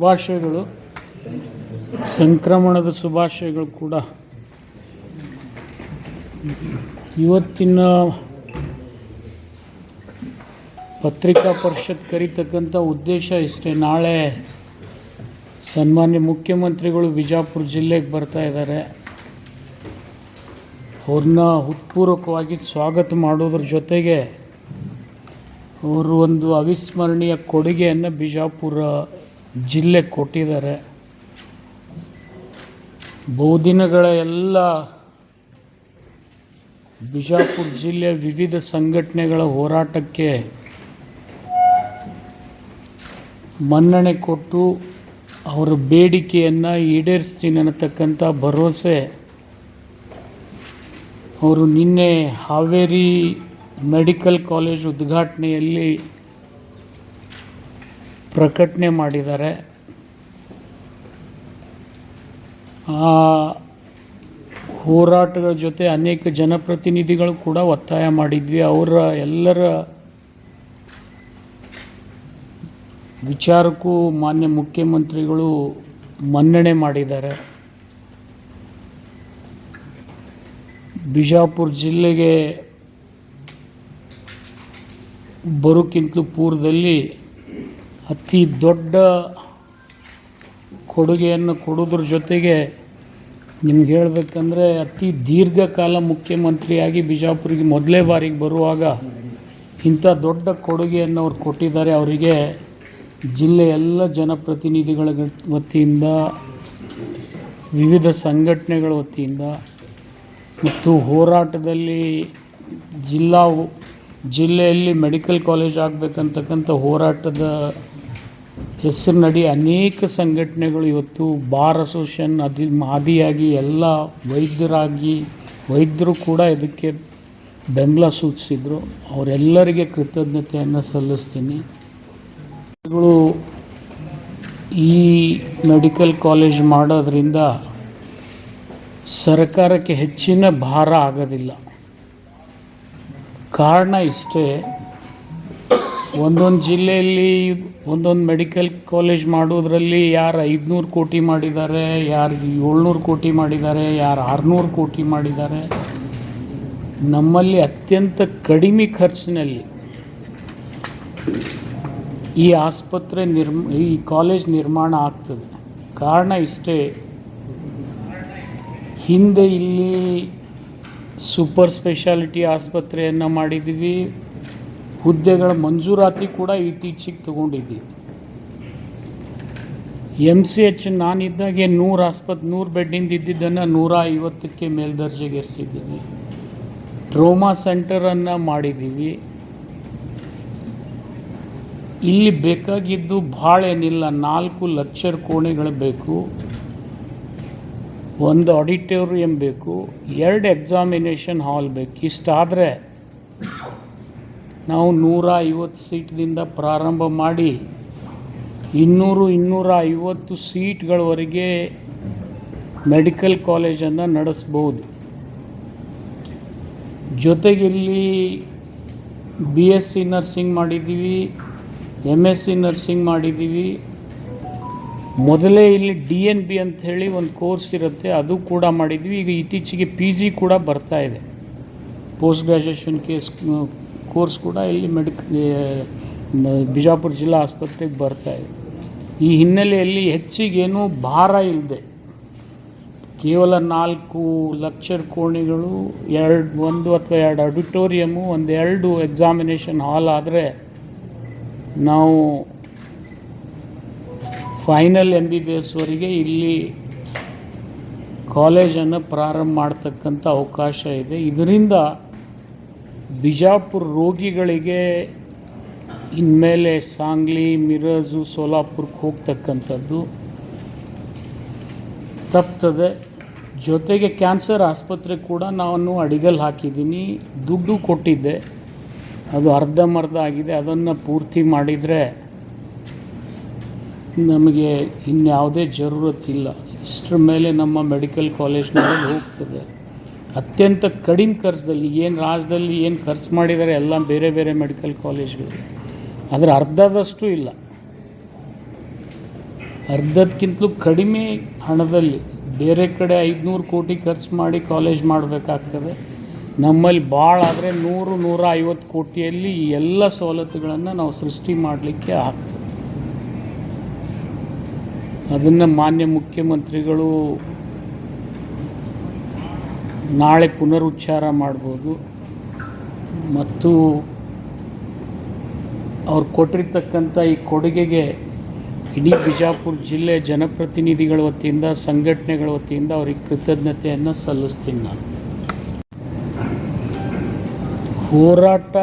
ಶುಭಾಶಯಗಳು, ಸಂಕ್ರಮಣದ ಶುಭಾಶಯಗಳು ಕೂಡ. ಇವತ್ತಿನ ಪತ್ರಿಕಾ ಪರಿಷತ್ ಕರೀತಕ್ಕಂಥ ಉದ್ದೇಶ ಇಷ್ಟೇ. ನಾಳೆ ಸನ್ಮಾನ್ಯ ಮುಖ್ಯಮಂತ್ರಿಗಳು ಬಿಜಾಪುರ ಜಿಲ್ಲೆಗೆ ಬರ್ತಾ ಇದ್ದಾರೆ. ಅವ್ರನ್ನ ಹೃತ್ಪೂರ್ವಕವಾಗಿ ಸ್ವಾಗತ ಮಾಡೋದ್ರ ಜೊತೆಗೆ ಅವರು ಒಂದು ಅವಿಸ್ಮರಣೀಯ ಕೊಡುಗೆಯನ್ನು ಬಿಜಾಪುರ ಜಿಲ್ಲೆಗೆ ಕೊಟ್ಟಿದ್ದಾರೆ. ಬಹುದಿನಗಳ ಎಲ್ಲ ಬಿಜಾಪುರ ಜಿಲ್ಲೆಯ ವಿವಿಧ ಸಂಘಟನೆಗಳ ಹೋರಾಟಕ್ಕೆ ಮನ್ನಣೆ ಕೊಟ್ಟು ಅವರ ಬೇಡಿಕೆಯನ್ನು ಈಡೇರಿಸ್ತೀನಿ ಅನ್ನತಕ್ಕಂಥ ಭರವಸೆ ಅವರು ನಿನ್ನೆ ಹಾವೇರಿ ಮೆಡಿಕಲ್ ಕಾಲೇಜ್ ಉದ್ಘಾಟನೆಯಲ್ಲಿ ಪ್ರಕಟಣೆ ಮಾಡಿದ್ದಾರೆ. ಆ ಹೋರಾಟಗಳ ಜೊತೆ ಅನೇಕ ಜನಪ್ರತಿನಿಧಿಗಳು ಕೂಡ ಒತ್ತಾಯ ಮಾಡಿದ್ವಿ. ಅವರ ಎಲ್ಲರ ವಿಚಾರಕ್ಕೂ ಮಾನ್ಯ ಮುಖ್ಯಮಂತ್ರಿಗಳು ಮನ್ನಣೆ ಮಾಡಿದ್ದಾರೆ. ಬಿಜಾಪುರ ಜಿಲ್ಲೆಗೆ ಬರೋಕ್ಕಿಂತಲೂ ಪೂರ್ವದಲ್ಲಿ ಅತಿ ದೊಡ್ಡ ಕೊಡುಗೆಯನ್ನು ಕೊಡೋದ್ರ ಜೊತೆಗೆ ನಿಮ್ಗೆ ಹೇಳಬೇಕಂದ್ರೆ ಅತಿ ದೀರ್ಘಕಾಲ ಮುಖ್ಯಮಂತ್ರಿಯಾಗಿ ಬಿಜಾಪುರಿಗೆ ಮೊದಲೇ ಬಾರಿಗೆ ಬರುವಾಗ ಇಂಥ ದೊಡ್ಡ ಕೊಡುಗೆಯನ್ನು ಅವ್ರು ಕೊಟ್ಟಿದ್ದಾರೆ. ಅವರಿಗೆ ಜಿಲ್ಲೆಯ ಎಲ್ಲ ಜನಪ್ರತಿನಿಧಿಗಳ ವತಿಯಿಂದ, ವಿವಿಧ ಸಂಘಟನೆಗಳ ವತಿಯಿಂದ ಮತ್ತು ಹೋರಾಟದಲ್ಲಿ ಜಿಲ್ಲೆಯಲ್ಲಿ ಮೆಡಿಕಲ್ ಕಾಲೇಜ್ ಆಗಬೇಕಂತಕ್ಕಂಥ ಹೋರಾಟದ ಹೆಸರಿನಡಿ ಅನೇಕ ಸಂಘಟನೆಗಳು ಇವತ್ತು ಬಾರ್ ಅಸೋಸಿಯೇಷನ್ ಆದಿಯಾಗಿ ಎಲ್ಲ ವೈದ್ಯರು ಕೂಡ ಇದಕ್ಕೆ ಬೆಂಬಲ ಸೂಚಿಸಿದರು. ಅವರೆಲ್ಲರಿಗೆ ಕೃತಜ್ಞತೆಯನ್ನು ಸಲ್ಲಿಸ್ತೀನಿ. ಈ ಮೆಡಿಕಲ್ ಕಾಲೇಜ್ ಮಾಡೋದ್ರಿಂದ ಸರ್ಕಾರಕ್ಕೆ ಹೆಚ್ಚಿನ ಭಾರ ಆಗೋದಿಲ್ಲ. ಕಾರಣ ಇಷ್ಟೇ, ಒಂದೊಂದು ಜಿಲ್ಲೆಯಲ್ಲಿ ಒಂದೊಂದು ಮೆಡಿಕಲ್ ಕಾಲೇಜ್ ಮಾಡೋದ್ರಲ್ಲಿ ಯಾರು 500 ಕೋಟಿ ಮಾಡಿದ್ದಾರೆ, ಯಾರು 700 ಕೋಟಿ ಮಾಡಿದ್ದಾರೆ, ಯಾರು 600 ಕೋಟಿ ಮಾಡಿದ್ದಾರೆ. ನಮ್ಮಲ್ಲಿ ಅತ್ಯಂತ ಕಡಿಮೆ ಖರ್ಚಿನಲ್ಲಿ ಈ ಆಸ್ಪತ್ರೆ ಈ ಕಾಲೇಜ್ ನಿರ್ಮಾಣ ಆಗ್ತದೆ. ಕಾರಣ ಇಷ್ಟೇ, ಹಿಂದೆ ಇಲ್ಲಿ ಸೂಪರ್ ಸ್ಪೆಷಾಲಿಟಿ ಆಸ್ಪತ್ರೆಯನ್ನು ಮಾಡಿದ್ದೀವಿ. ಹುದ್ದೆಗಳ ಮಂಜೂರಾತಿ ಕೂಡ ಇತ್ತೀಚೆಗೆ ತಗೊಂಡಿದ್ದೀವಿ. MCH ನಾನಿದ್ದಾಗೆ 100 ಬೆಡ್ಡಿಂದ ಇದ್ದಿದ್ದನ್ನು 150ಕ್ಕೆ ಮೇಲ್ದರ್ಜೆಗೇರಿಸಿದ್ದೀವಿ. ಟ್ರೋಮಾ ಸೆಂಟರನ್ನು ಮಾಡಿದ್ದೀವಿ. ಇಲ್ಲಿ ಬೇಕಾಗಿದ್ದು ಭಾಳ ಏನಿಲ್ಲ, 4 ಲೆಕ್ಚರ್ ಕೋಣೆಗಳು ಬೇಕು, 1 ಆಡಿಟೋರಿಯಂ ಬೇಕು, 2 ಎಕ್ಸಾಮಿನೇಷನ್ ಹಾಲ್ ಬೇಕು. ಇಷ್ಟಾದರೆ ನಾವು 150 ಸೀಟ್ದಿಂದ ಪ್ರಾರಂಭ ಮಾಡಿ 200-250 ಸೀಟ್ಗಳವರೆಗೆ ಮೆಡಿಕಲ್ ಕಾಲೇಜನ್ನು ನಡೆಸ್ಬೋದು. ಜೊತೆಗಿಲ್ಲಿ BSc ನರ್ಸಿಂಗ್ ಮಾಡಿದ್ದೀವಿ, MSc ನರ್ಸಿಂಗ್ ಮಾಡಿದ್ದೀವಿ. ಮೊದಲೇ ಇಲ್ಲಿ DNB ಅಂತ ಹೇಳಿ ಒಂದು ಕೋರ್ಸ್ ಇರುತ್ತೆ, ಅದು ಕೂಡ ಮಾಡಿದ್ವಿ. ಈಗ ಇತ್ತೀಚೆಗೆ PG ಕೂಡ ಬರ್ತಾ ಇದೆ, ಪೋಸ್ಟ್ ಗ್ರ್ಯಾಜುಯೇಷನ್ ಕೋರ್ಸ್ ಕೂಡ ಇಲ್ಲಿ ಬಿಜಾಪುರ ಜಿಲ್ಲಾ ಆಸ್ಪತ್ರೆಗೆ ಬರ್ತಾ ಇದೆ. ಈ ಹಿನ್ನೆಲೆಯಲ್ಲಿ ಹೆಚ್ಚಿಗೇನೂ ಭಾರ ಇಲ್ಲದೆ ಕೇವಲ 4 ಲೆಕ್ಚರ್ ಕೋಣೆಗಳು, 1 ಅಥವಾ 2 ಆಡಿಟೋರಿಯಮು, 2 ಎಕ್ಸಾಮಿನೇಷನ್ ಹಾಲ್ ಆದರೆ ನಾವು ಫೈನಲ್ MBBSವರೆಗೆ ಇಲ್ಲಿ ಕಾಲೇಜನ್ನು ಪ್ರಾರಂಭ ಮಾಡ್ತಕ್ಕಂಥ ಅವಕಾಶ ಇದೆ. ಇದರಿಂದ ಬಿಜಾಪುರ ರೋಗಿಗಳಿಗೆ ಇನ್ಮೇಲೆ ಸಾಂಗ್ಲಿ, ಮಿರಜು, ಸೋಲಾಪುರಕ್ಕೆ ಹೋಗ್ತಕ್ಕಂಥದ್ದು ತಪ್ತದೆ. ಜೊತೆಗೆ ಕ್ಯಾನ್ಸರ್ ಆಸ್ಪತ್ರೆ ಕೂಡ ನಾನು ಅಡಿಗಲ್ ಹಾಕಿದ್ದೀನಿ, ದುಡ್ಡು ಕೊಟ್ಟಿದ್ದೆ, ಅದು ಅರ್ಧಂಬರ್ಧ ಆಗಿದೆ. ಅದನ್ನು ಪೂರ್ತಿ ಮಾಡಿದರೆ ನಮಗೆ ಇನ್ಯಾವುದೇ ಜರೂರತ್ತಿಲ್ಲ. ಇಷ್ಟರ ಮೇಲೆ ನಮ್ಮ ಮೆಡಿಕಲ್ ಕಾಲೇಜ್ನಲ್ಲಿ ಹೋಗ್ತದೆ. ಅತ್ಯಂತ ಕಡಿಮೆ ಖರ್ಚದಲ್ಲಿ, ಏನು ರಾಜ್ಯದಲ್ಲಿ ಏನು ಖರ್ಚು ಮಾಡಿದ್ದಾರೆ ಎಲ್ಲ ಬೇರೆ ಬೇರೆ ಮೆಡಿಕಲ್ ಕಾಲೇಜ್ಗಳು, ಅದರ ಅರ್ಧದಷ್ಟು ಇಲ್ಲ. ಅರ್ಧಕ್ಕಿಂತಲೂ ಕಡಿಮೆ ಹಣದಲ್ಲಿ ಬೇರೆ ಕಡೆ 500 ಕೋಟಿ ಖರ್ಚು ಮಾಡಿ ಕಾಲೇಜ್ ಮಾಡಬೇಕಾಗ್ತದೆ. ನಮ್ಮಲ್ಲಿ ಭಾಳ ಆದರೆ 100-150 ಕೋಟಿಯಲ್ಲಿ ಈ ಎಲ್ಲ ಸವಲತ್ತುಗಳನ್ನು ನಾವು ಸೃಷ್ಟಿ ಮಾಡಲಿಕ್ಕೆ ಆಗ್ತದೆ. ಅದನ್ನು ಮಾನ್ಯ ಮುಖ್ಯಮಂತ್ರಿಗಳು ನಾಳೆ ಪುನರುಚ್ಚಾರ ಮಾಡ್ಬೋದು ಮತ್ತು ಅವ್ರು ಕೊಟ್ಟಿರ್ತಕ್ಕಂಥ ಈ ಕೊಡುಗೆಗೆ ಇಡೀ ಬಿಜಾಪುರ ಜಿಲ್ಲೆ ಜನಪ್ರತಿನಿಧಿಗಳ ವತಿಯಿಂದ, ಸಂಘಟನೆಗಳ ವತಿಯಿಂದ ಅವ್ರಿಗೆ ಕೃತಜ್ಞತೆಯನ್ನು ಸಲ್ಲಿಸ್ತೀನಿ. ನಾನು ಹೋರಾಟ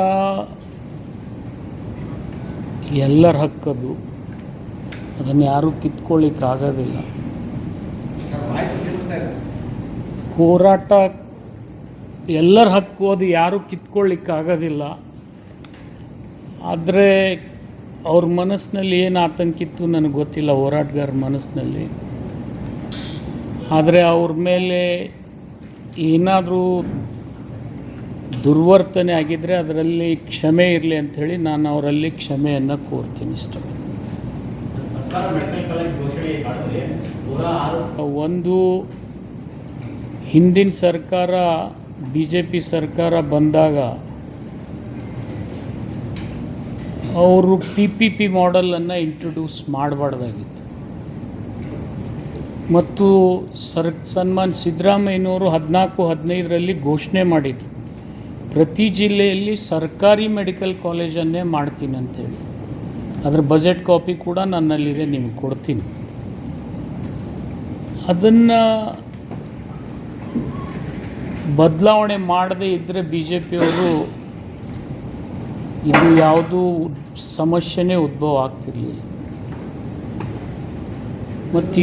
ಎಲ್ಲರ ಹಕ್ಕದು, ಅದನ್ನು ಯಾರೂ ಕಿತ್ಕೊಳ್ಳಿಕ್ಕಾಗೋದಿಲ್ಲ. ಹೋರಾಟ ಎಲ್ಲರ ಹಕ್ಕು, ಅದು ಯಾರೂ ಕಿತ್ಕೊಳ್ಳಿಕ್ಕಾಗೋದಿಲ್ಲ. ಆದರೆ ಅವ್ರ ಮನಸ್ಸಿನಲ್ಲಿ ಏನು ಆತಂಕಿತ್ತು ನನಗೆ ಗೊತ್ತಿಲ್ಲ, ಹೋರಾಟಗಾರರ ಮನಸ್ಸಿನಲ್ಲಿ. ಆದರೆ ಅವ್ರ ಮೇಲೆ ಏನಾದರೂ ದುರ್ವರ್ತನೆ ಆಗಿದ್ದರೆ ಅದರಲ್ಲಿ ಕ್ಷಮೆ ಇರಲಿ ಅಂಥೇಳಿ ನಾನು ಅವರಲ್ಲಿ ಕ್ಷಮೆಯನ್ನು ಕೋರ್ತೀನಿ. ಇಷ್ಟ ಒಂದು, ಹಿಂದಿನ ಸರ್ಕಾರ BJP ಸರ್ಕಾರ ಬಂದಾಗ ಅವರು PPP ಮಾಡೆಲನ್ನು ಇಂಟ್ರೊಡ್ಯೂಸ್ ಮಾಡಬಾರ್ದಾಗಿತ್ತು ಮತ್ತು ಸನ್ಮಾನ್ ಸಿದ್ದರಾಮಯ್ಯನವರು 14-15ರಲ್ಲಿ ಘೋಷಣೆ ಮಾಡಿದರು, ಪ್ರತಿ ಜಿಲ್ಲೆಯಲ್ಲಿ ಸರ್ಕಾರಿ ಮೆಡಿಕಲ್ ಕಾಲೇಜನ್ನೇ ಮಾಡ್ತೀನಿ ಅಂಥೇಳಿ. ಅದರ ಬಜೆಟ್ ಕಾಪಿ ಕೂಡ ನನ್ನಲ್ಲಿದೆ, ನಿಮಗೆ ಕೊಡ್ತೀನಿ. ಅದನ್ನು ಬದಲಾವಣೆ ಮಾಡದೇ ಇದ್ದರೆ BJPಯವರು ಇದು ಯಾವುದೂ ಸಮಸ್ಯೆನೇ ಉದ್ಭವ ಆಗ್ತಿರಲಿಲ್ಲ. ಮತ್ತು